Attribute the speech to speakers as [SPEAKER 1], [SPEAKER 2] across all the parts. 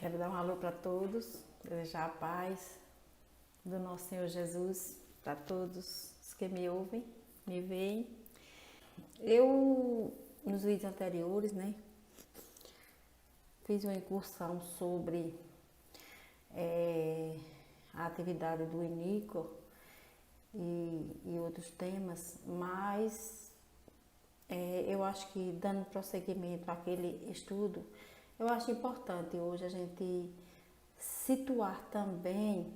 [SPEAKER 1] Quero dar um alô para todos, desejar a paz do nosso Senhor Jesus para todos os que me ouvem, me veem. Eu, nos vídeos anteriores, fiz uma incursão sobre a atividade do INICO e outros temas, mas eu acho que dando prosseguimento àquele estudo, eu acho importante hoje a gente situar também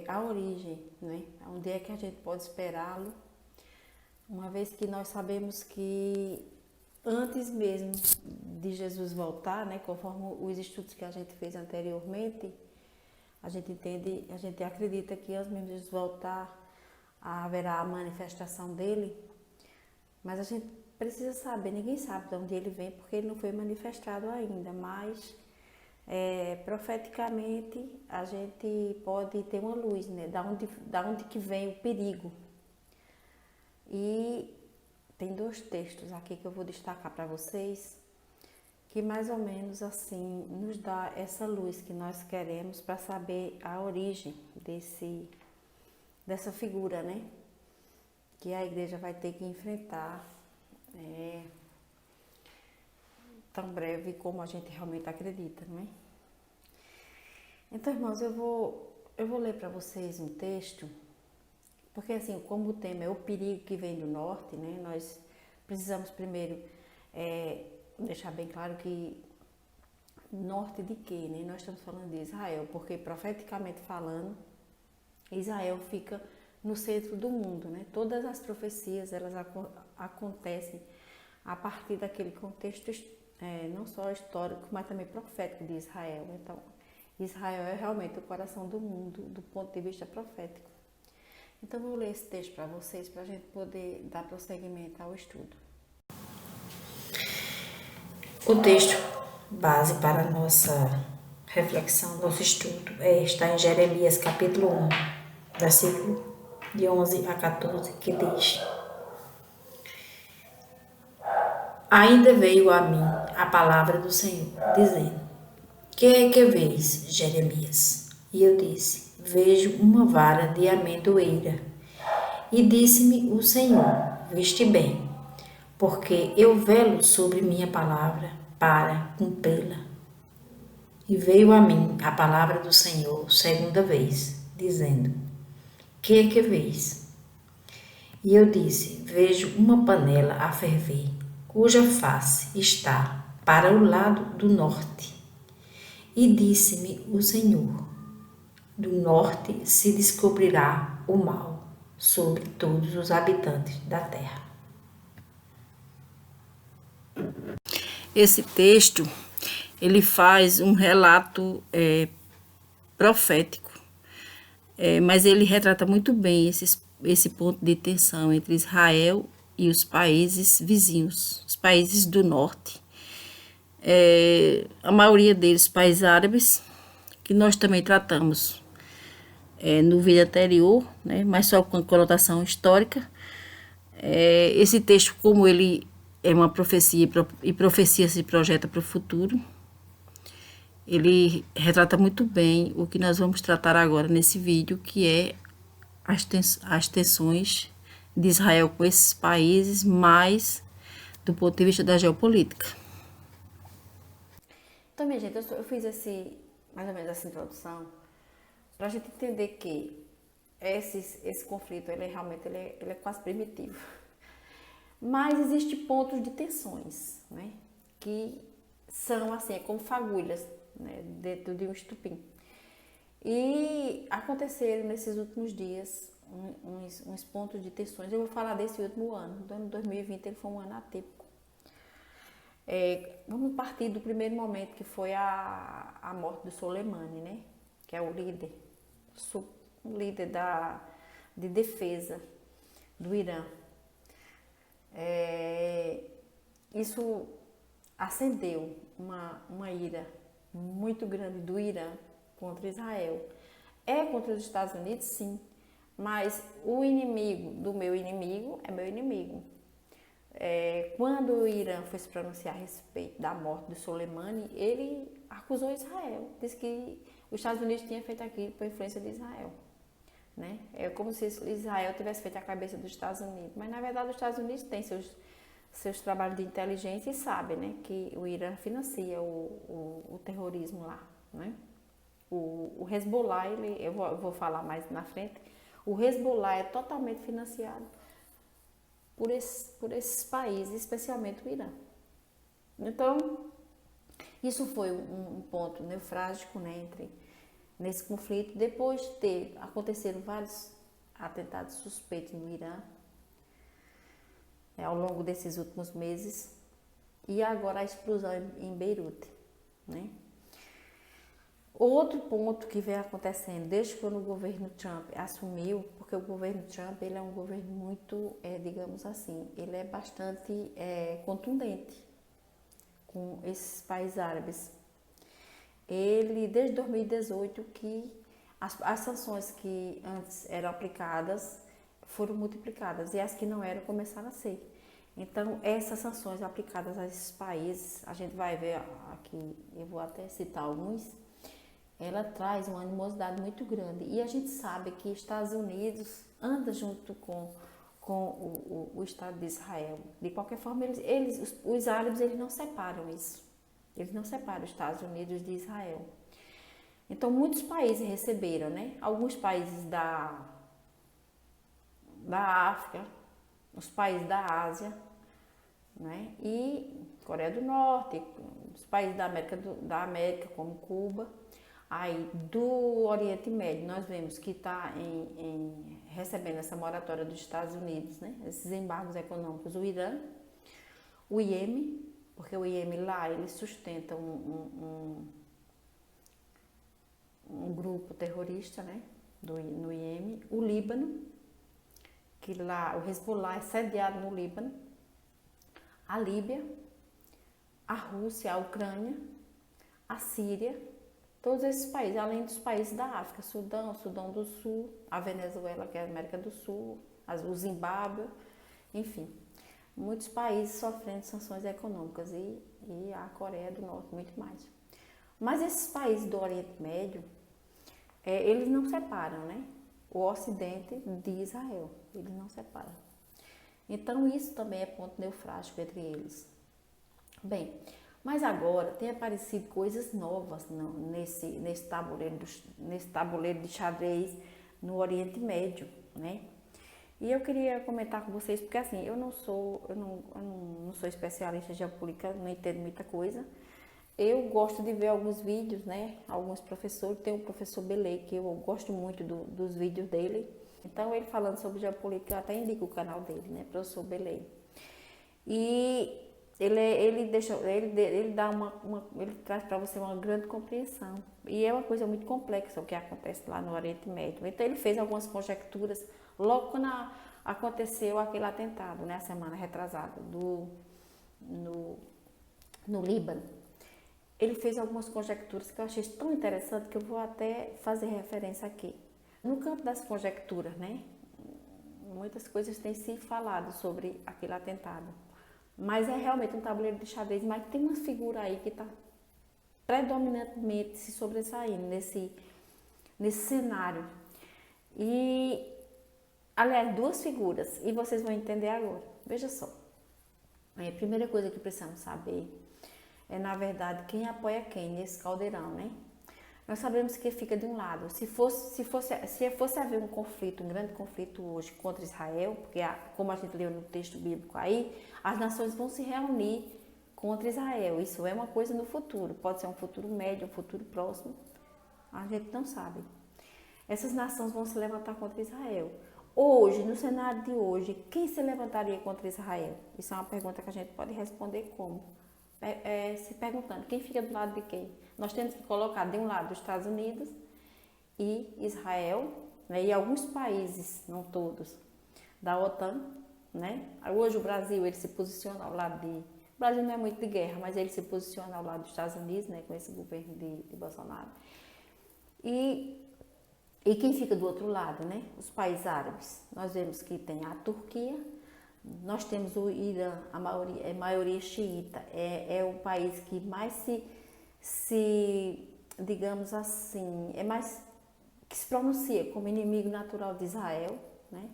[SPEAKER 1] a origem, onde é que a gente pode esperá-lo, uma vez que nós sabemos que antes mesmo de Jesus voltar, conforme os estudos que a gente fez anteriormente, a gente entende, a gente acredita que antes mesmo de Jesus voltar haverá a manifestação dele, mas a gente precisa saber, ninguém sabe de onde ele vem porque ele não foi manifestado ainda, mas profeticamente a gente pode ter uma luz, da onde que vem o perigo. E tem 2 textos aqui que eu vou destacar para vocês, que mais ou menos assim nos dá essa luz que nós queremos para saber a origem dessa figura, que a igreja vai ter que enfrentar tão breve como a gente realmente acredita, Então, irmãos, eu vou ler para vocês um texto, porque assim, como o tema é o perigo que vem do norte, nós precisamos primeiro deixar bem claro que norte de quê, Nós estamos falando de Israel, porque profeticamente falando, Israel fica no centro do mundo, Todas as profecias, elas acontecem a partir daquele contexto, não só histórico, mas também profético de Israel. Então, Israel é realmente o coração do mundo, do ponto de vista profético. Então, eu vou ler esse texto para vocês, para a gente poder dar prosseguimento ao estudo.
[SPEAKER 2] O texto base para a nossa reflexão, nosso estudo, está em Jeremias capítulo 1, versículo de 11 a 14, que diz: Ainda veio a mim a palavra do Senhor, dizendo: Que é que vês, Jeremias? E eu disse: Vejo uma vara de amendoeira. E disse-me o Senhor: Viste bem, porque eu velo sobre minha palavra para cumpri-la. E veio a mim a palavra do Senhor segunda vez, dizendo: Que é que vês? E eu disse: Vejo uma panela a ferver, cuja face está para o lado do norte. E disse-me o Senhor: Do norte se descobrirá o mal sobre todos os habitantes da terra.
[SPEAKER 1] Esse texto, ele faz um relato profético, mas ele retrata muito bem esse ponto de tensão entre Israel e os países vizinhos, os países do norte. A maioria deles, países árabes, que nós também tratamos no vídeo anterior, mas só com conotação histórica. Esse texto, como ele é uma profecia e profecia se projeta para o futuro, ele retrata muito bem o que nós vamos tratar agora nesse vídeo, que é as tensões de Israel com esses países, mais do ponto de vista da geopolítica. Então, minha gente, eu fiz mais ou menos essa introdução para a gente entender que esse conflito, ele é quase primitivo. Mas existem pontos de tensões, que são assim, como fagulhas, dentro de um estupim. E aconteceram nesses últimos dias uns pontos de tensões. Eu vou falar desse último ano. O ano 2020 ele foi um ano atípico. Vamos partir do primeiro momento, que foi a morte do Soleimani, que é o líder de defesa do Irã. Isso acendeu uma ira muito grande do Irã contra Israel. Contra os Estados Unidos, sim, mas o inimigo do meu inimigo é meu inimigo. quando o Irã foi se pronunciar a respeito da morte do Soleimani, ele acusou Israel, disse que os Estados Unidos tinham feito aquilo por influência de Israel. Né? É como se Israel tivesse feito a cabeça dos Estados Unidos, mas na verdade os Estados Unidos têm seus trabalhos de inteligência e sabem, né, que o Irã financia o terrorismo lá. Né? O Hezbollah, eu vou falar mais na frente, o Hezbollah é totalmente financiado por esses países, especialmente o Irã. Então, isso foi um ponto nevrálgico, né, nesse conflito. Depois aconteceram vários atentados suspeitos no Irã, ao longo desses últimos meses, e agora a explosão em Beirute. Né? Outro ponto que vem acontecendo desde quando o governo Trump assumiu, porque o governo Trump ele é um governo muito, digamos assim, ele é bastante contundente com esses países árabes. Ele, desde 2018, que as sanções que antes eram aplicadas foram multiplicadas e as que não eram começaram a ser. Então, essas sanções aplicadas a esses países, a gente vai ver aqui, eu vou até citar alguns, ela traz uma animosidade muito grande. E a gente sabe que Estados Unidos anda junto com o Estado de Israel. De qualquer forma, os árabes eles não separam isso. Eles não separam os Estados Unidos de Israel. Então, muitos países receberam, né? Alguns países da África, os países da Ásia, né? E Coreia do Norte, os países da América como Cuba. Aí, do Oriente Médio, nós vemos que está recebendo essa moratória dos Estados Unidos, né? Esses embargos econômicos, o Irã, o Iêmen, porque o Iêmen lá, ele sustenta um grupo terrorista, né? No Iêmen, o Líbano, que lá o Hezbollah é sediado no Líbano, a Líbia, a Rússia, a Ucrânia, a Síria, todos esses países, além dos países da África, Sudão do Sul, a Venezuela, que é a América do Sul, o Zimbábue, enfim, muitos países sofrendo sanções econômicas e a Coreia do Norte, muito mais. Mas esses países do Oriente Médio, eles não separam, né? O Ocidente de Israel, eles não separam. Então, isso também é ponto nevrálgico entre eles. Bem, mas agora tem aparecido coisas novas nesse tabuleiro de xadrez no Oriente Médio, né? E eu queria comentar com vocês, porque assim, eu não sou especialista em geopolítica, não entendo muita coisa. Eu gosto de ver alguns vídeos, né? Alguns professores, tem o professor Belay, que eu gosto muito dos vídeos dele. Então, ele falando sobre geopolítica, eu até indico o canal dele, né? Professor Belay. E ele traz para você uma grande compreensão. E é uma coisa muito complexa o que acontece lá no Oriente Médio. Então, ele fez algumas conjecturas logo quando aconteceu aquele atentado, né? A semana retrasada, no Líbano. Ele fez algumas conjecturas que eu achei tão interessante que eu vou até fazer referência aqui. No campo das conjecturas, né? Muitas coisas têm se falado sobre aquele atentado. Mas é realmente um tabuleiro de xadrez, mas tem uma figura aí que está predominantemente se sobressaindo nesse cenário. E, aliás, duas figuras, e vocês vão entender agora. Veja só. A primeira coisa que precisamos saber é, na verdade, quem apoia quem nesse caldeirão, né? Nós sabemos que fica de um lado. Se fosse haver um conflito, um grande conflito hoje contra Israel, porque como a gente leu no texto bíblico aí, as nações vão se reunir contra Israel. Isso é uma coisa no futuro. Pode ser um futuro médio, um futuro próximo. A gente não sabe. Essas nações vão se levantar contra Israel. Hoje, no cenário de hoje, quem se levantaria contra Israel? Isso é uma pergunta que a gente pode responder como? Se perguntando, quem fica do lado de quem? Nós temos que colocar de um lado os Estados Unidos e Israel, né, e alguns países, não todos, da OTAN, né? Hoje o Brasil, ele se posiciona ao lado o Brasil não é muito de guerra, mas ele se posiciona ao lado dos Estados Unidos, né, com esse governo de Bolsonaro. E quem fica do outro lado, né? Os países árabes. Nós vemos que tem a Turquia, Nós temos o Irã, a maioria xiita, é o país que mais digamos assim, que se pronuncia como inimigo natural de Israel, né?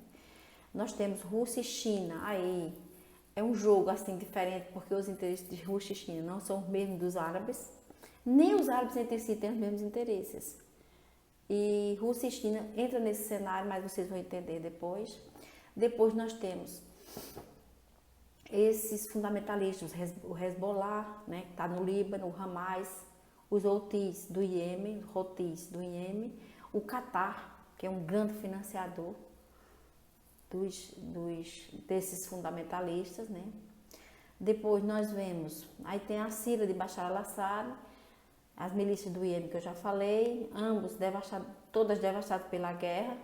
[SPEAKER 1] Nós temos Rússia e China, aí é um jogo assim diferente, porque os interesses de Rússia e China não são os mesmos dos árabes, nem os árabes entre si têm os mesmos interesses. E Rússia e China entram nesse cenário, mas vocês vão entender depois. Depois nós temos esses fundamentalistas, o Hezbollah, né, que está no Líbano, o Hamas, os Houthis do Iêmen, o Catar, que é um grande financiador desses fundamentalistas, né? Depois nós vemos, aí tem a Síria de Bashar al-Assad, as milícias do Iêmen que eu já falei, todas devastadas pela guerra.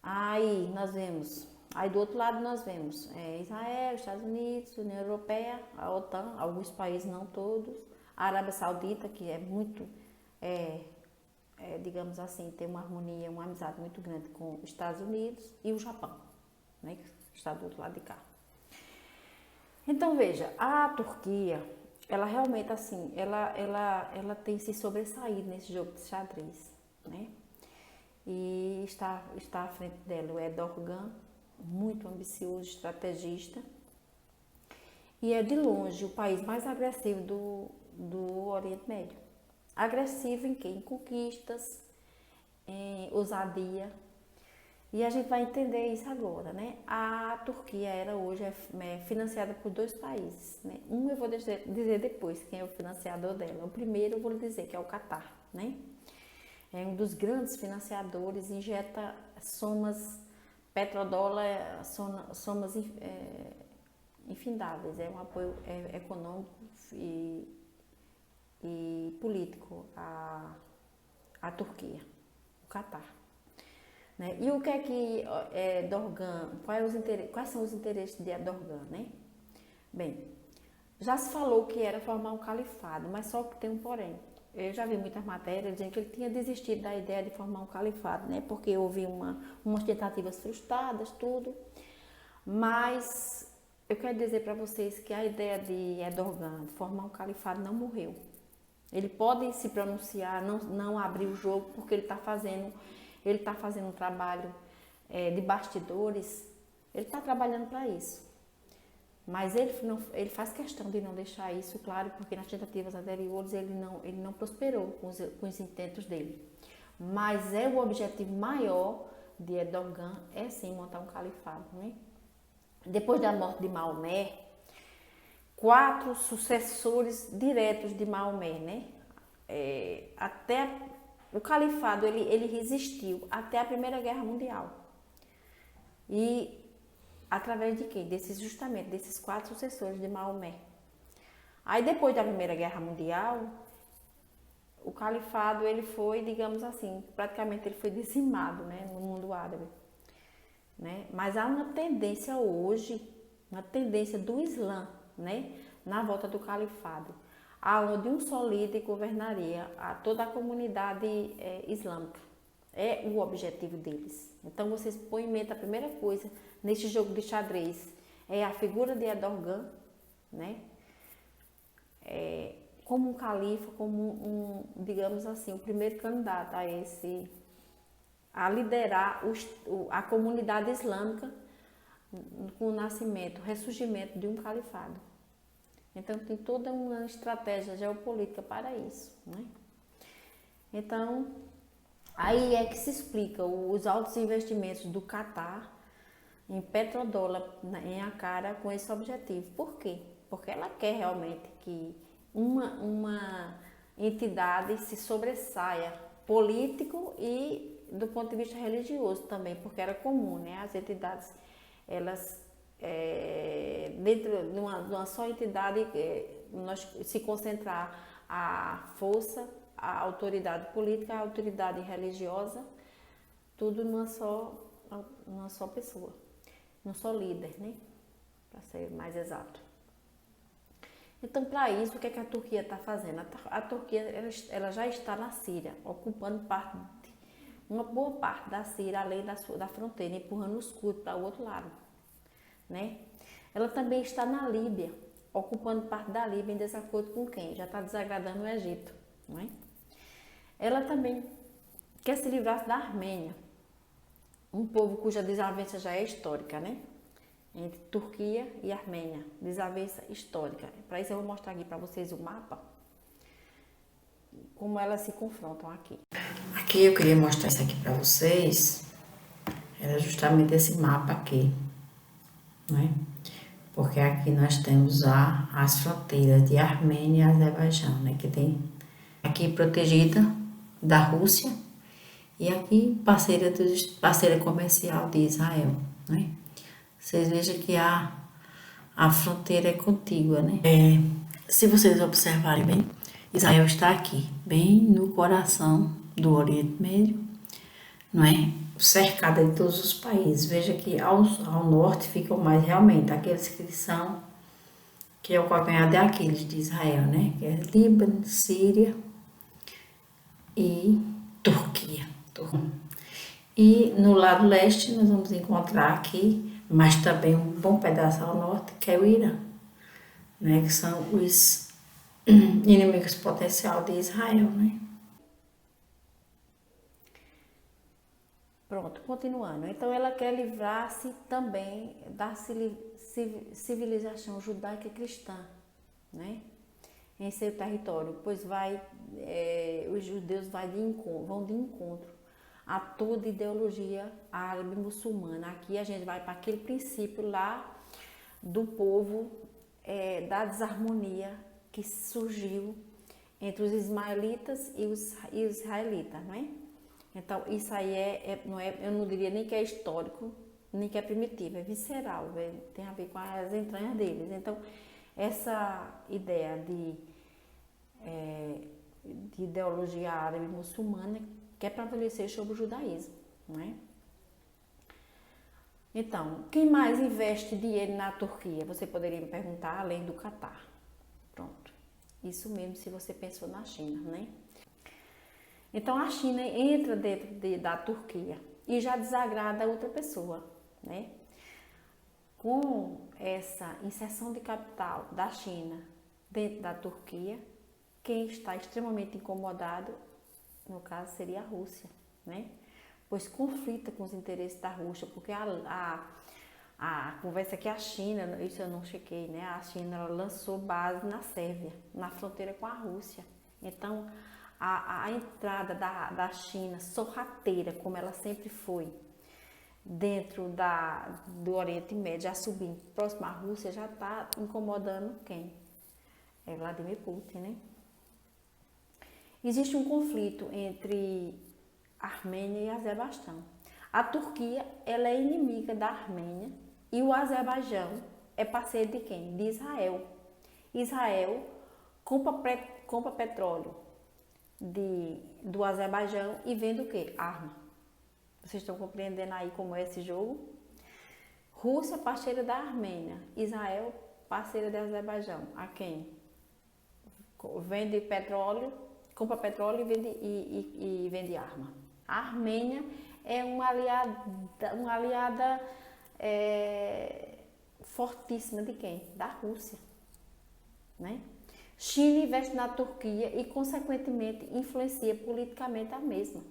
[SPEAKER 1] Aí nós vemos, aí do outro lado nós vemos Israel, Estados Unidos, União Europeia, a OTAN, alguns países, não todos, a Arábia Saudita, que é muito, digamos assim, tem uma harmonia, uma amizade muito grande com os Estados Unidos, e o Japão, né, que está do outro lado de cá. Então veja, a Turquia, ela realmente assim, ela tem se sobressaído nesse jogo de xadrez, né? E está à frente dela o Erdogan, muito ambicioso, estrategista, e é de longe o país mais agressivo do Oriente Médio. Agressivo em quê? Em conquistas, em ousadia. E a gente vai entender isso agora, né? A Turquia hoje é financiada por dois países, né? Um eu vou dizer depois quem é o financiador dela. O primeiro eu vou lhe dizer que é o Catar, né? É um dos grandes financiadores, injeta petrodólar, somas infindáveis. É um apoio econômico e político à Turquia, o Catar. Né? E o que é que Erdogan, quais são os interesses de Erdogan, né? Bem, já se falou que era formar um califado, mas só que tem um porém. Eu já vi muitas matérias dizendo que ele tinha desistido da ideia de formar um califado, né? Porque houve umas tentativas frustradas, tudo. Mas eu quero dizer para vocês que a ideia de Erdogan de formar um califado não morreu. Ele pode se pronunciar, não abrir o jogo, porque ele está fazendo um trabalho de bastidores, ele está trabalhando para isso. Mas ele faz questão de não deixar isso claro, porque nas tentativas anteriores ele não prosperou com os intentos dele. Mas o objetivo maior de Erdogan é sim montar um califado, né? Depois da morte de Maomé, 4 sucessores diretos de Maomé, né? Até o califado ele resistiu até a Primeira Guerra Mundial. E através de quem? Justamente desses 4 sucessores de Maomé. Aí depois da Primeira Guerra Mundial, o califado ele foi, digamos assim, praticamente ele foi dizimado, né, no mundo árabe, né? Mas há uma tendência hoje, uma tendência do Islã, né, na volta do califado, aonde um só líder governaria a toda a comunidade islâmica. É o objetivo deles. Então vocês põem em mente a primeira coisa neste jogo de xadrez é a figura de Erdogan, né? Como um califa, como digamos assim, o primeiro candidato a liderar a comunidade islâmica com o ressurgimento de um califado. Então tem toda uma estratégia geopolítica para isso, né? Então aí é que se explica os altos investimentos do Catar em petrodólar em Ankara com esse objetivo. Por quê? Porque ela quer realmente que uma entidade se sobressaia político e do ponto de vista religioso também, porque era comum, né? As entidades, elas, dentro de uma só entidade, nós se concentrar a força, a autoridade política, a autoridade religiosa, tudo numa só pessoa, num só líder, né? Para ser mais exato. Então, para isso, o que é que a Turquia está fazendo? A Turquia ela já está na Síria, ocupando uma boa parte da Síria, além da fronteira, empurrando os curdos para o outro lado. né? Ela também está na Líbia, ocupando parte da Líbia em desacordo com quem? Já está desagradando o Egito, não é? Ela também quer se livrar da Armênia, um povo cuja desavença já é histórica, né? Entre Turquia e Armênia, desavença histórica. Para isso eu vou mostrar aqui para vocês o mapa, como elas se confrontam aqui.
[SPEAKER 2] Aqui eu queria mostrar isso aqui para vocês, era justamente esse mapa aqui, né? Porque aqui nós temos as fronteiras de Armênia e Azerbaijão, né? Que tem aqui protegida da Rússia e aqui parceira comercial de Israel, né? Vocês vejam que a fronteira é contígua, né? Se vocês observarem bem, Israel está aqui, bem no coração do Oriente Médio, não é? Cercada de todos os países. Veja que ao norte ficam mais realmente aqueles que é o calcanhar de Aquiles de Israel, né? Que é Líbano, Síria e Turquia. E no lado leste nós vamos encontrar aqui, mas também um bom pedaço ao norte, que é o Irã, né? Que são os inimigos potenciais de Israel, né?
[SPEAKER 1] Pronto, continuando. Então ela quer livrar-se também da civilização judaica e cristã, né? Em seu território, pois os judeus vão de encontro a toda ideologia árabe muçulmana. Aqui a gente vai para aquele princípio lá do povo, da desarmonia que surgiu entre os ismaelitas e os israelitas, não é? Então, isso aí eu não diria nem que é histórico, nem que é primitivo, é visceral, tem a ver com as entranhas deles. Então, essa ideia de ideologia árabe muçulmana quer prevalecer sobre o judaísmo, não é? Então, quem mais investe dinheiro na Turquia? Você poderia me perguntar, além do Catar. Pronto, isso mesmo se você pensou na China, né? Então a China entra dentro da Turquia e já desagrada a outra pessoa, né? Com essa inserção de capital da China dentro da Turquia, quem está extremamente incomodado, no caso, seria a Rússia, né? Pois conflita com os interesses da Rússia, porque a conversa que a China, isso eu não chequei, né? A China ela lançou base na Sérvia, na fronteira com a Rússia. Então, a entrada da China sorrateira, como ela sempre foi, dentro do Oriente Médio, já subindo próximo à Rússia, já está incomodando quem? É Vladimir Putin, né? Existe um conflito entre Armênia e Azerbaijão. A Turquia, ela é inimiga da Armênia e o Azerbaijão é parceiro de quem? De Israel. Israel compra petróleo do Azerbaijão e vende o quê? Arma. Vocês estão compreendendo aí como é esse jogo? Rússia, parceira da Armênia. Israel, parceira do Azerbaijão. A quem? Vende petróleo, compra petróleo e vende arma. A Armênia é uma aliada fortíssima de quem? Da Rússia, né? China investe na Turquia e, consequentemente, influencia politicamente a mesma,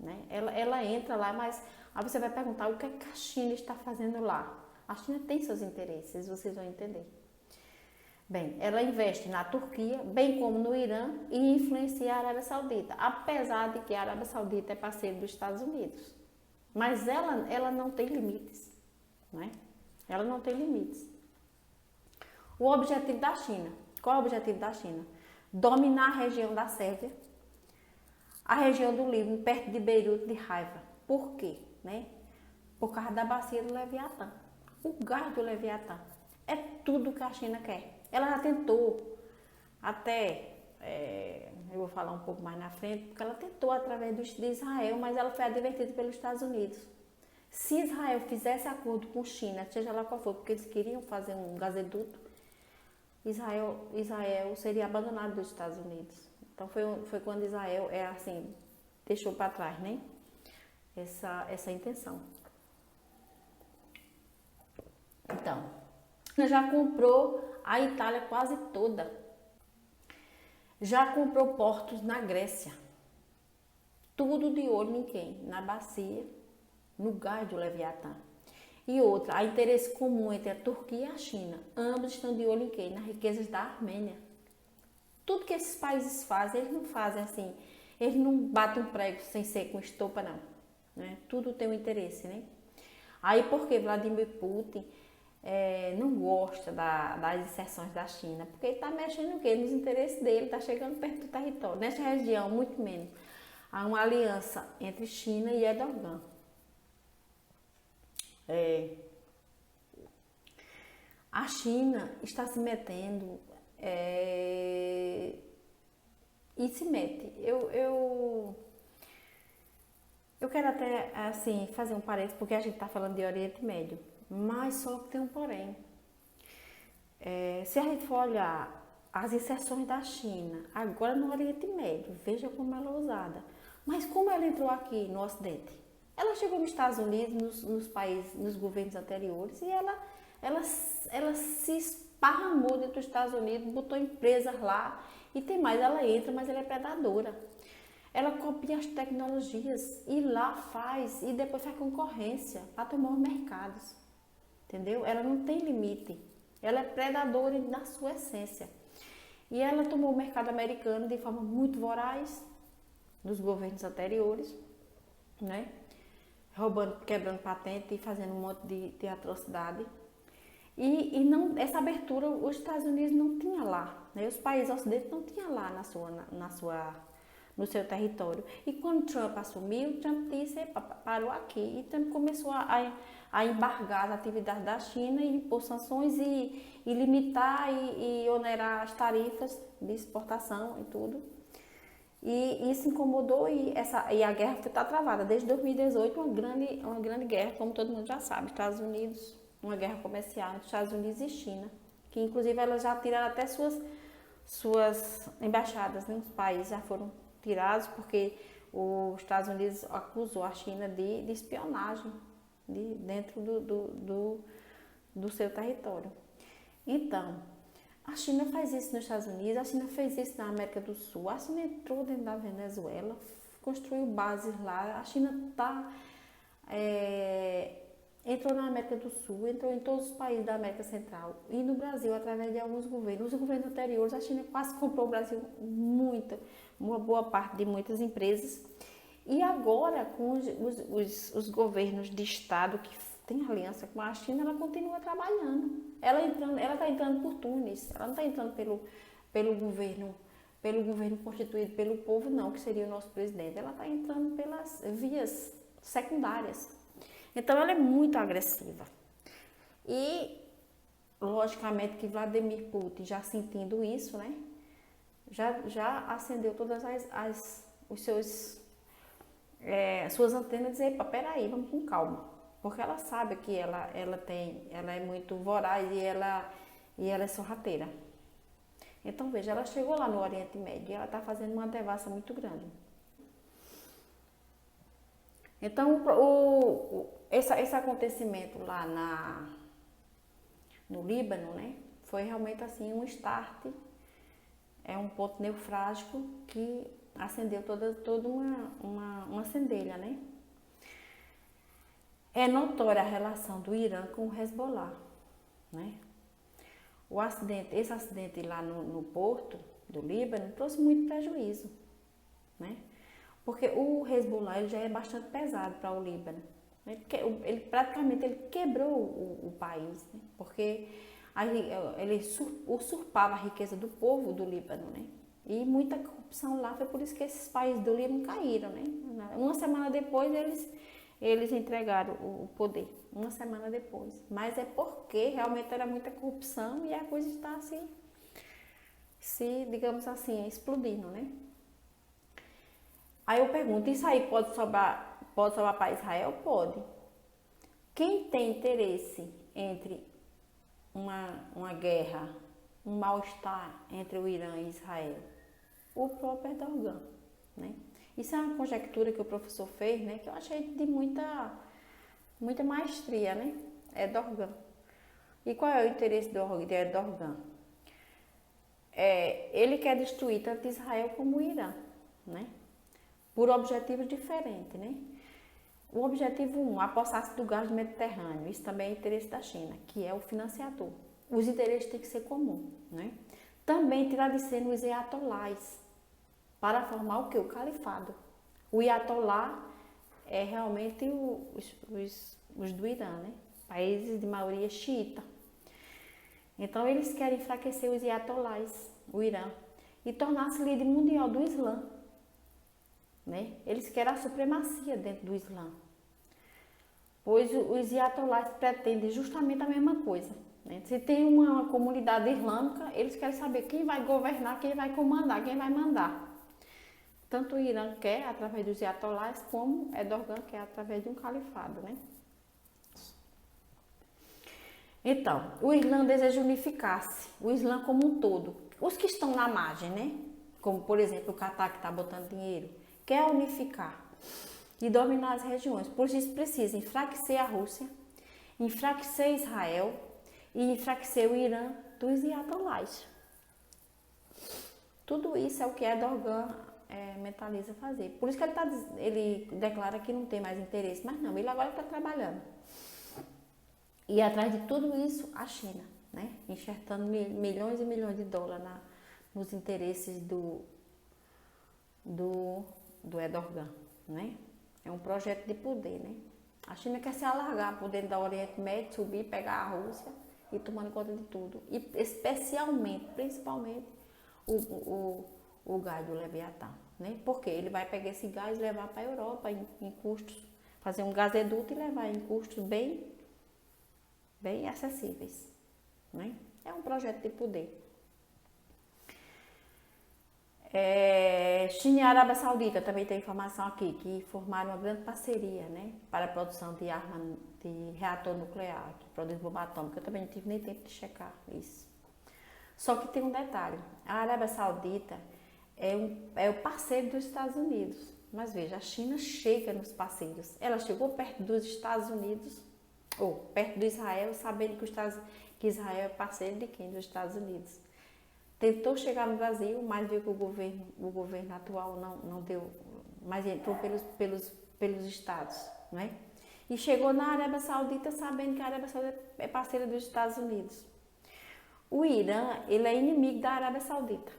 [SPEAKER 1] né? Ela entra lá, mas aí você vai perguntar o que é que a China está fazendo lá. A China tem seus interesses, vocês vão entender. Bem, ela investe na Turquia, bem como no Irã, e influencia a Arábia Saudita, apesar de que a Arábia Saudita é parceira dos Estados Unidos. Mas ela não tem limites, né? Ela não tem limites. O objetivo da China, qual é o objetivo da China? Dominar a região da Sérvia, a região do Líbano, perto de Beirute, de Haifa. Por quê? Né? Por causa da bacia do Leviatã. O gás do Leviatã é tudo que a China quer. Ela já tentou, eu vou falar um pouco mais na frente, porque ela tentou através de Israel, mas ela foi advertida pelos Estados Unidos. Se Israel fizesse acordo com China, seja lá qual for, porque eles queriam fazer um gasoduto, Israel seria abandonado dos Estados Unidos. Então foi quando Israel deixou para trás, né? Essa intenção. Então, já comprou a Itália quase toda. Já comprou portos na Grécia. Tudo de olho em quem? Na bacia, no gás do Leviatã. E outra, há interesse comum entre a Turquia e a China. Ambos estão de olho em quem? Nas riquezas da Armênia. Tudo que esses países fazem, eles não fazem assim. Eles não batem um prego sem ser com estopa, não. Né? Tudo tem um interesse, né? Aí porque Vladimir Putin não gosta das inserções da China? Porque ele está mexendo o quê? Nos interesses dele, está chegando perto do território. Nesta região, muito menos. Há uma aliança entre China e Erdogan. A China está se metendo e se mete. Eu quero até assim fazer um parênteses, porque a gente está falando de Oriente Médio, mas só que tem um porém. Se a gente for olhar as inserções da China agora no Oriente Médio, veja como ela é usada. Mas como ela entrou aqui no Ocidente? Ela chegou nos Estados Unidos, nos países, nos governos anteriores, e ela se esparramou dentro dos Estados Unidos, botou empresas lá, e tem mais, ela entra, mas ela é predadora. Ela copia as tecnologias e lá faz, e depois faz concorrência para tomar os mercados. Entendeu? Ela não tem limite. Ela é predadora na sua essência. E ela tomou o mercado americano de forma muito voraz, nos governos anteriores, né? Roubando, quebrando patente e fazendo um monte de atrocidade. E não, essa abertura os Estados Unidos não tinha lá, né? Os países ocidentes não tinham lá no seu território. E quando Trump assumiu, Trump disse, parou aqui. E Trump começou a embargar as atividades da China e impor sanções e limitar e onerar as tarifas de exportação e tudo. E isso incomodou e a guerra está travada. Desde 2018, uma grande guerra, como todo mundo já sabe. Estados Unidos, uma guerra comercial entre Estados Unidos e China. Que inclusive elas já tiraram até suas embaixadas, né? Os países já foram tirados porque os Estados Unidos acusou a China de espionagem dentro do seu território. Então, a China faz isso nos Estados Unidos, a China fez isso na América do Sul, a China entrou dentro da Venezuela, construiu bases lá, a China entrou na América do Sul, entrou em todos os países da América Central e no Brasil através de alguns governos. Os governos anteriores, a China quase comprou o Brasil uma boa parte de muitas empresas. E agora, com os governos de Estado que têm aliança com a China, ela continua trabalhando. Ela está entrando por túneis, ela não está entrando pelo governo constituído pelo povo, não, que seria o nosso presidente. Ela está entrando pelas vias secundárias. Então, ela é muito agressiva. E, logicamente, que Vladimir Putin, já sentindo isso, né, já acendeu todas suas antenas e dizer, epa, peraí, vamos com calma. Porque ela sabe que ela é muito voraz e ela é sorrateira. Então, veja, ela chegou lá no Oriente Médio e ela está fazendo uma devassa muito grande. Então, esse acontecimento lá no Líbano, né, foi realmente assim um start, um ponto neurálgico que acendeu toda uma centelha, né? É notória a relação do Irã com o Hezbollah, né? Esse acidente lá no porto do Líbano trouxe muito prejuízo, né? Porque o Hezbollah ele já é bastante pesado para o Líbano, né? Porque ele praticamente quebrou o país, né? Porque ele usurpava a riqueza do povo do Líbano, né? E muita corrupção lá, foi por isso que esses países do Líbano caíram, né? Uma semana depois eles entregaram o poder, uma semana depois. Mas é porque realmente era muita corrupção e a coisa está digamos assim, explodindo, né? Aí eu pergunto, isso aí pode sobrar para Israel? Pode. Quem tem interesse entre uma guerra, um mal-estar entre o Irã e Israel? O próprio Erdogan, né? Isso é uma conjectura que o professor fez, né? Que eu achei de muita maestria, né? Erdogan. E qual é o interesse de Erdogan? Ele quer destruir tanto Israel como o Irã, né? Por objetivos diferentes, né? O objetivo 1, apossar-se do gás do Mediterrâneo. Isso também é interesse da China, que é o financiador. Os interesses têm que ser comuns, né? Também tirar de cena os ayatolás, para formar o quê? O califado. O ayatolá é realmente os do Irã, né? Países de maioria xiita. Então eles querem enfraquecer os ayatolás, o Irã, e tornar-se líder mundial do Islã, né? Eles querem a supremacia dentro do Islã, pois os ayatolás pretendem justamente a mesma coisa, né? Se tem uma comunidade islâmica, eles querem saber quem vai governar, quem vai comandar, quem vai mandar. Tanto o Irã quer através dos ayatolás, como Erdogan quer através de um califado, né? Então, o Islã deseja unificar-se, o Islã como um todo. Os que estão na margem, né? Como, por exemplo, o Catar, que está botando dinheiro, quer unificar e dominar as regiões. Por isso precisa enfraquecer a Rússia, enfraquecer Israel e enfraquecer o Irã dos ayatolás. Tudo isso é o que Erdogan mentaliza fazer. Por isso que ele declara que não tem mais interesse, mas não, ele agora está trabalhando. E atrás de tudo isso, a China, né? Enxertando milhões e milhões de dólares nos interesses do Erdogan, né? É um projeto de poder, né? A China quer se alargar por dentro do Oriente Médio, subir, pegar a Rússia e tomando conta de tudo. E especialmente, principalmente, o gás do Leviatã, né? Porque ele vai pegar esse gás e levar para a Europa em custos, fazer um gasoduto e levar em custos bem acessíveis, né? É um projeto de poder. China e a Arábia Saudita também tem informação aqui que formaram uma grande parceria, né, para a produção de arma de reator nuclear, que produz bomba atômica. Eu também não tive nem tempo de checar isso. Só que tem um detalhe: a Arábia Saudita é o parceiro dos Estados Unidos. Mas veja, a China chega nos parceiros. Ela chegou perto dos Estados Unidos, ou perto do Israel, sabendo que Israel é parceiro de quem? Dos Estados Unidos. Tentou chegar no Brasil, mas viu que o governo atual não deu, mas entrou pelos estados, né? E chegou na Arábia Saudita sabendo que a Arábia Saudita é parceira dos Estados Unidos. O Irã, ele é inimigo da Arábia Saudita.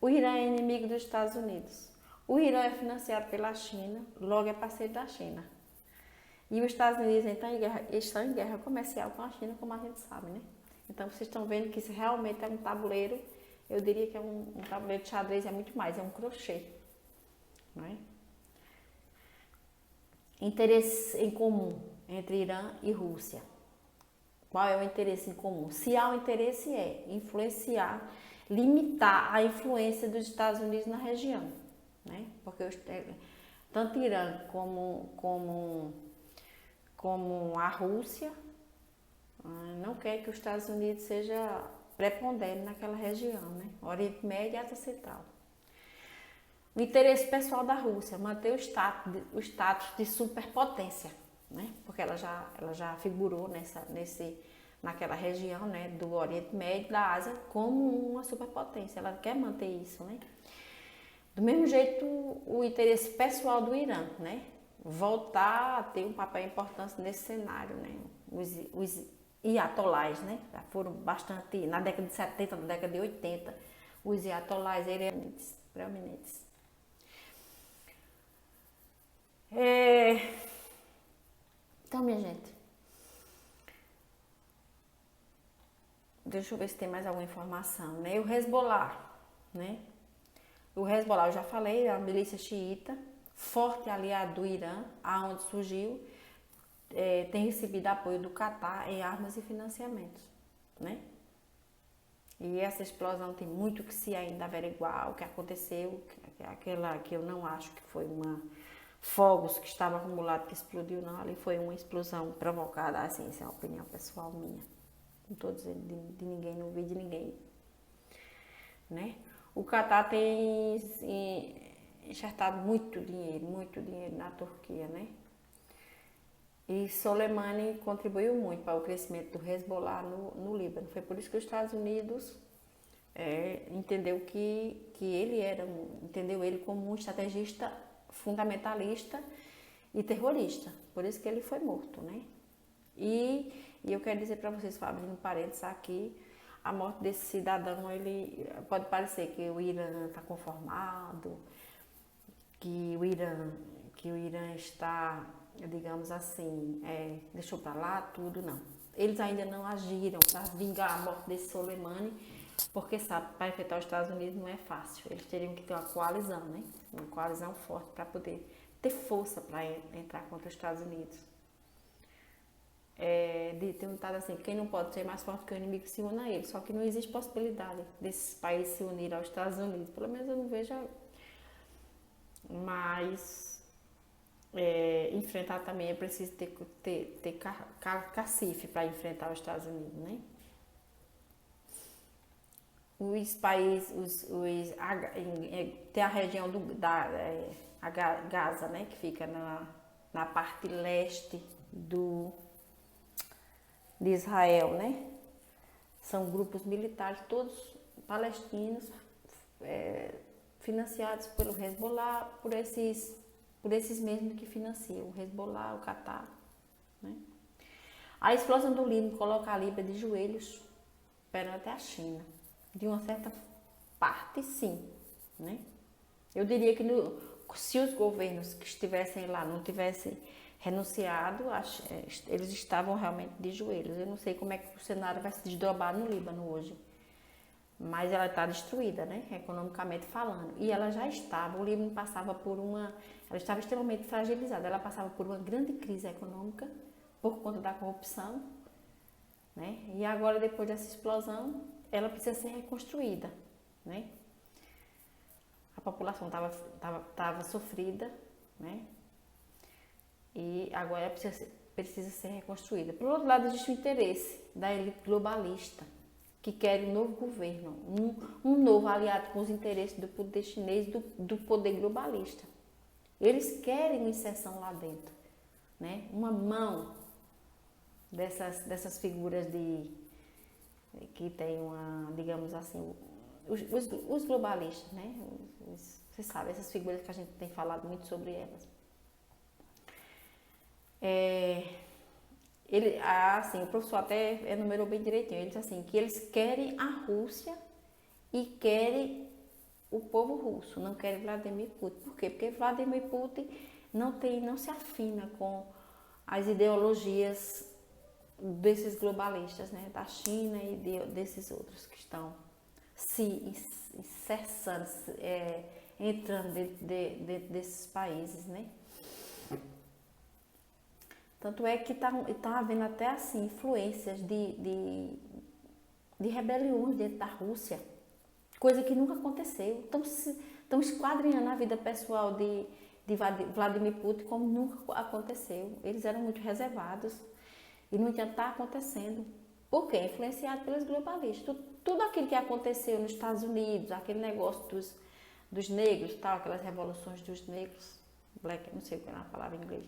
[SPEAKER 1] O Irã é inimigo dos Estados Unidos. O Irã é financiado pela China, logo é parceiro da China. E os Estados Unidos estão em guerra comercial com a China, como a gente sabe, né? Então, vocês estão vendo que isso realmente é um tabuleiro, eu diria que é um tabuleiro de xadrez, é muito mais, é um crochê, não é? Interesse em comum entre Irã e Rússia. Qual é o interesse em comum? Se há um interesse é influenciar, limitar a influência dos Estados Unidos na região, né? Porque tanto Irã como a Rússia não quer que os Estados Unidos seja preponderante naquela região, né? Oriente Médio e Ásia Central. O interesse pessoal da Rússia, manter o status de superpotência, né? Porque ela já figurou naquela região, né? Do Oriente Médio, da Ásia, como uma superpotência. Ela quer manter isso, né? Do mesmo jeito, o interesse pessoal do Irã, né? Voltar a ter um papel importante nesse cenário, né? Os ayatolás, né? Já foram bastante, na década de 70, na década de 80, os ayatolás eram preeminentes. Então, minha gente, deixa eu ver se tem mais alguma informação, né? O Hezbollah, né? O Hezbollah, eu já falei, é uma milícia xiita, forte aliado do Irã, aonde surgiu, tem recebido apoio do Catar em armas e financiamentos, né? E essa explosão tem muito que se ainda averiguar o que aconteceu, aquela que eu não acho que foi fogos que estava acumulado que explodiu, não, ali foi uma explosão provocada, assim, essa é uma opinião pessoal minha, não estou dizendo de ninguém, não vi de ninguém, né? O Catar tem enxertado muito dinheiro na Turquia, né? E Soleimani contribuiu muito para o crescimento do Hezbollah no Líbano. Foi por isso que os Estados Unidos entendeu que ele entendeu ele como um estrategista fundamentalista e terrorista. Por isso que ele foi morto, né? E eu quero dizer para vocês, abrindo parênteses aqui, a morte desse cidadão, ele pode parecer que o Irã está conformado, que o Irã está, digamos assim, deixou para lá tudo, não. Eles ainda não agiram para vingar a morte desse Soleimani, porque sabe, para enfrentar os Estados Unidos não é fácil. Eles teriam que ter uma coalizão, né? Uma coalizão forte para poder ter força para entrar contra os Estados Unidos. Tem um ditado assim, quem não pode ser mais forte que o inimigo se une a ele. Só que não existe possibilidade desses países se unirem aos Estados Unidos. Pelo menos eu não vejo. Mas enfrentar também é preciso ter cacife para enfrentar os Estados Unidos, né? Os países, tem a região a Gaza, né, que fica na parte leste de Israel, né? São grupos militares, todos palestinos, financiados pelo Hezbollah, por esses mesmos que financiam o Hezbollah, o Catar, né? A explosão do Líbano coloca a Líbia de joelhos perante a China. De uma certa parte, sim, né? Eu diria que se os governos que estivessem lá não tivessem renunciado, eles estavam realmente de joelhos. Eu não sei como é que o cenário vai se desdobrar no Líbano hoje, mas ela está destruída, né? Economicamente falando. E ela já estava, o Líbano passava ela estava extremamente fragilizada, ela passava por uma grande crise econômica por conta da corrupção, né? E agora, depois dessa explosão, ela precisa ser reconstruída, né? A população estava sofrida, né? E agora ela precisa ser reconstruída. Por outro lado, existe o interesse da elite globalista, que quer um novo governo, um novo aliado com os interesses do poder chinês, do poder globalista. Eles querem uma inserção lá dentro, né? Uma mão dessas figuras que tem digamos assim, os globalistas, né? Você sabe, essas figuras que a gente tem falado muito sobre elas. Assim, o professor até enumerou bem direitinho, ele disse assim, que eles querem a Rússia e querem o povo russo, não querem Vladimir Putin. Por quê? Porque Vladimir Putin não se afina com as ideologias desses globalistas, né, da China e desses outros que estão se incessando, entrando dentro desses países, né? Tanto é que tá havendo até assim influências de rebeliões dentro da Rússia, coisa que nunca aconteceu. Estão esquadrinhando a vida pessoal de Vladimir Putin como nunca aconteceu. Eles eram muito reservados. E, no entanto, está acontecendo. Por quê? Influenciado pelos globalistas. Tudo aquilo que aconteceu nos Estados Unidos, aquele negócio dos negros, aquelas revoluções dos negros, black, não sei qual é a palavra em inglês.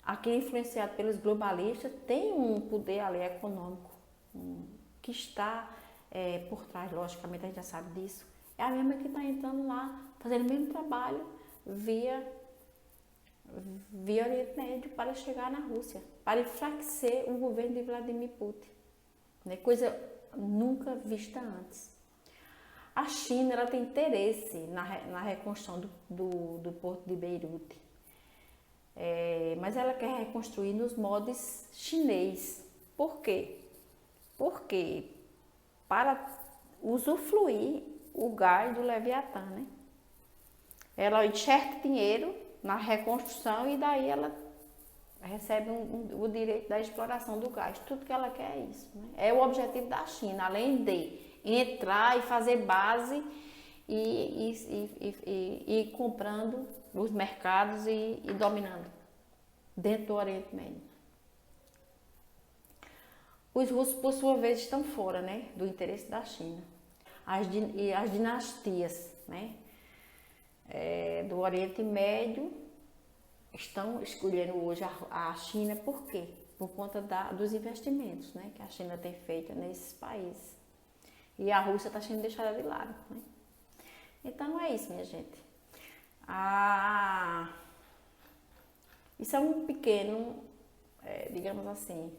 [SPEAKER 1] Aquele influenciado pelos globalistas tem um poder ali econômico que está por trás, logicamente a gente já sabe disso. É a mesma que está entrando lá, fazendo o mesmo trabalho via Oriente Médio para chegar na Rússia, para enfraquecer o governo de Vladimir Putin, né? Coisa nunca vista antes. A China ela tem interesse na reconstrução do porto de Beirute, mas ela quer reconstruir nos moldes chinês. Por quê? Porque para usufruir o gás do Leviatã, né? Ela enxerga dinheiro na reconstrução e daí ela recebe o direito da exploração do gás. Tudo que ela quer é isso, né? É o objetivo da China, além de entrar e fazer base e ir comprando os mercados e dominando dentro do Oriente Médio. Os russos, por sua vez, estão fora, né, do interesse da China. As dinastias, né, do Oriente Médio, estão escolhendo hoje a China, por quê? Por conta dos investimentos, né, que a China tem feito nesses países. E a Rússia está sendo deixada de lado, né? Então é isso, minha gente. Isso é um pequeno, digamos assim,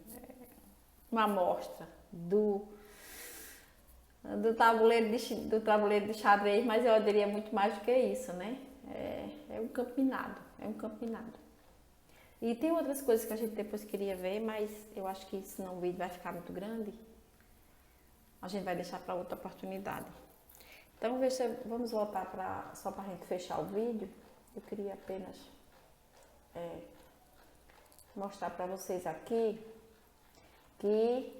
[SPEAKER 1] uma amostra do tabuleiro de xadrez, mas eu diria muito mais do que isso, né? É um campinado, E tem outras coisas que a gente depois queria ver, mas eu acho que senão o vídeo vai ficar muito grande. A gente vai deixar para outra oportunidade. Então, vamos voltar só para a gente fechar o vídeo. Eu queria apenas mostrar para vocês aqui que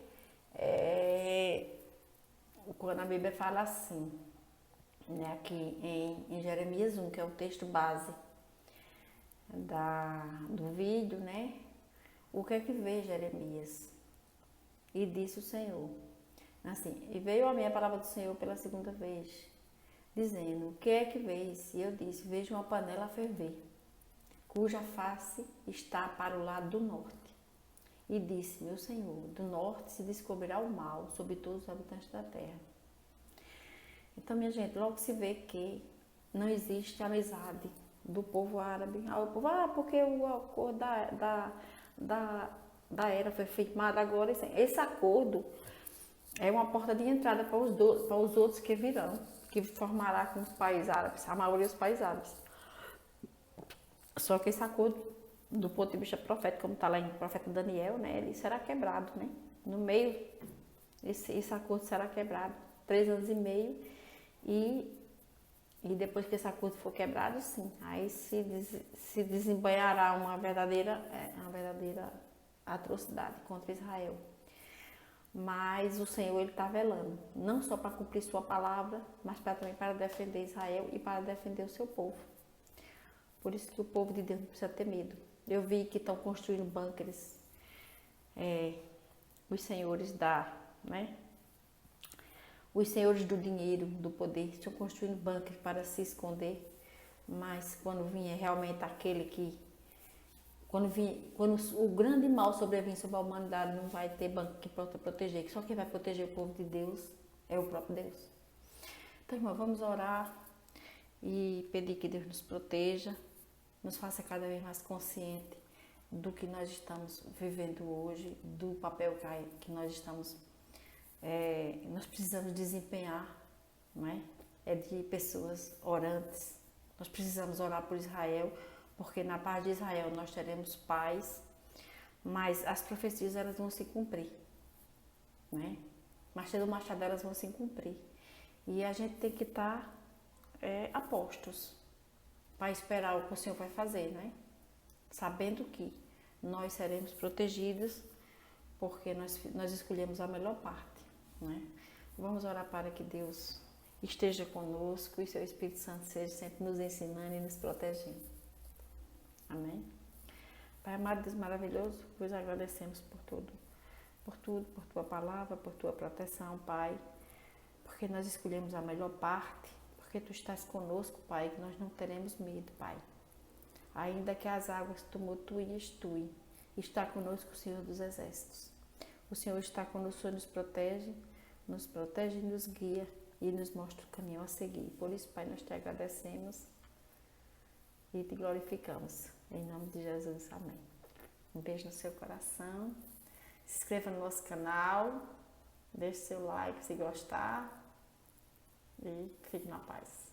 [SPEAKER 1] quando a Bíblia fala assim, né, aqui em Jeremias 1, que é o texto base do vídeo, né? O que é que vê Jeremias? E disse o Senhor, assim, e veio a minha palavra do Senhor pela segunda vez, dizendo, o que é que vês? E eu disse, vejo uma panela a ferver, cuja face está para o lado do norte. E disse, meu Senhor, do norte se descobrirá o mal sobre todos os habitantes da terra. Então, minha gente, logo se vê que não existe amizade do povo árabe. O povo, porque o acordo da era foi firmado agora. Esse acordo é uma porta de entrada para os outros que virão, que formará com os países árabes, a maioria dos países árabes. Só que esse acordo, do ponto de vista profético, como está lá em profeta Daniel, né, ele será quebrado, né? No meio, esse acordo será quebrado, 3 anos e meio, e depois que esse acordo for quebrado, sim, aí se desembanhará uma verdadeira atrocidade contra Israel. Mas o Senhor, ele está velando, não só para cumprir sua palavra, mas também para defender Israel e para defender o seu povo. Por isso que o povo de Deus não precisa ter medo. Eu vi que estão construindo bunkers, os senhores os senhores do dinheiro, do poder, estão construindo bunkers para se esconder, mas quando vier realmente aquele que, quando o grande mal sobrevir sobre a humanidade, não vai ter bunker que possa proteger, que só quem vai proteger o povo de Deus é o próprio Deus. Então, irmão, vamos orar e pedir que Deus nos proteja, nos faça cada vez mais consciente do que nós estamos vivendo hoje, do papel que nós estamos, nós precisamos desempenhar, não é? É de pessoas orantes. Nós precisamos orar por Israel, porque na paz de Israel nós teremos paz, mas as profecias elas vão se cumprir, né? Mas cedo ou mais tarde elas vão se cumprir. E a gente tem que estar apostos para esperar o que o Senhor vai fazer, né? Sabendo que nós seremos protegidos porque nós escolhemos a melhor parte, né? Vamos orar para que Deus esteja conosco e seu Espírito Santo seja sempre nos ensinando e nos protegendo. Amém? Pai amado, Deus maravilhoso, nós agradecemos por tudo, por tua palavra, por tua proteção, Pai, porque nós escolhemos a melhor parte, porque tu estás conosco, Pai, que nós não teremos medo, Pai. Ainda que as águas tumultuem e estuem, está conosco o Senhor dos Exércitos. O Senhor está conosco, o Senhor nos protege e nos guia e nos mostra o caminho a seguir. Por isso, Pai, nós te agradecemos e te glorificamos. Em nome de Jesus, amém. Um beijo no seu coração. Se inscreva no nosso canal, deixe seu like se gostar e fique na paz.